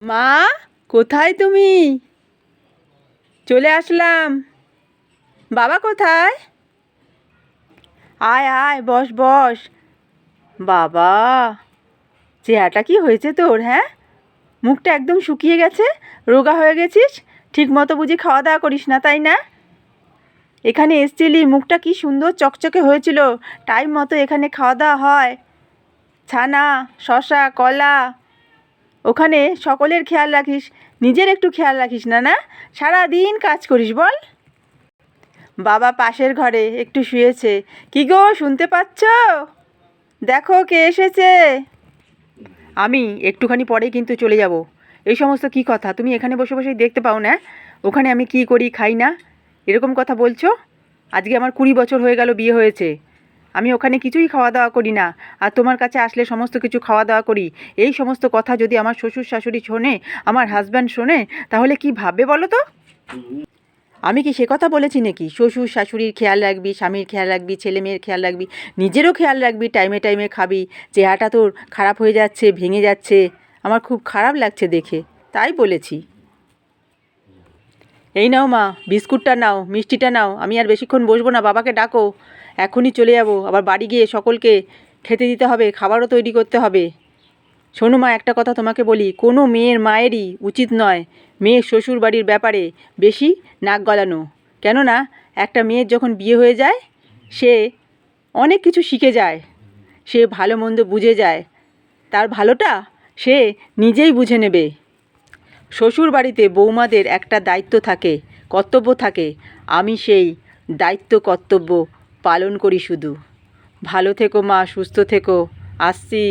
মা, কোথায় তুমি? চলে আসলাম। বাবা কোথায়? আয় আয়, বস বস। বাবা, চেহারাটা কি হয়েছে তোর? হ্যাঁ, মুখটা একদম শুকিয়ে গেছে, রোগা হয়ে গেছিস। ঠিক মতো বুঝি খাওয়া দাওয়া করিস না, তাই না? এখানে এসছিলি, মুখটা কি সুন্দর চকচকে হয়েছিল। টাইম মতো এখানে খাওয়া দাওয়া হয়, ছানা, শশা, কলা। ওখানে সকলের খেয়াল রাখিস, নিজের একটু খেয়াল রাখিস না? না, সারা দিন কাজ করিস বল। বাবা পাশের ঘরে একটু শুয়েছে। কি গো, শুনতে পাচ্ছ? দেখো কে এসেছে। আমি একটুখানি পরেই কিন্তু চলে যাব। এই সমস্ত কি কথা? তুমি এখানে বসে বসেই দেখতে পাও না ওখানে আমি কি করি, খাই না? এরকম কথা বলছো? আজকে আমার 20 বছর হয়ে গেল বিয়ে হয়েছে। আমি ওখানে কিছুই খাওয়া দাওয়া করি না, আর তোমার কাছে আসলে সমস্ত কিছু খাওয়া দাওয়া করি। এই সমস্ত কথা যদি আমার শ্বশুর শাশুড়ি শোনে, আমার হাজব্যান্ড শোনে, তাহলে কি ভাববে বলো তো? আমি কি সে কথা বলেছি নাকি? শ্বশুর শাশুড়ির খেয়াল রাখবি, স্বামীর খেয়াল রাখবি, ছেলে মেয়ের খেয়াল রাখবি, নিজেরও খেয়াল রাখবি, টাইমে টাইমে খাবি। চেহারাটা তোর খারাপ হয়ে যাচ্ছে, ভেঙে যাচ্ছে, আমার খুব খারাপ লাগছে দেখে, তাই বলেছি। এই নাও মা, বিস্কুটটা নাও, মিষ্টিটা নাও। আমি আর বেশিক্ষণ বসবো না, বাবাকে ডাকো। এখনই চলে যাব, আবার বাড়ি গিয়ে সকলকে খেতে দিতে হবে, খাবারও তৈরি করতে হবে। শোনো মা, একটা কথা তোমাকে বলি, কোনো মেয়ের মায়েরই উচিত নয় মেয়ের শ্বশুর বাড়ির ব্যাপারে বেশি নাক গলানো। কেননা একটা মেয়ের যখন বিয়ে হয়ে যায়, সে অনেক কিছু শিখে যায়, সে ভালো মন্দ বুঝে যায়, তার ভালোটা সে নিজেই বুঝে নেবে। শ্বশুর বাড়িতে বৌমাদের একটা দায়িত্ব থাকে, কর্তব্য থাকে। আমি সেই দায়িত্ব কর্তব্য পালন করি শুধু। ভালো থেকো মা, সুস্থ থেকো। আসছি।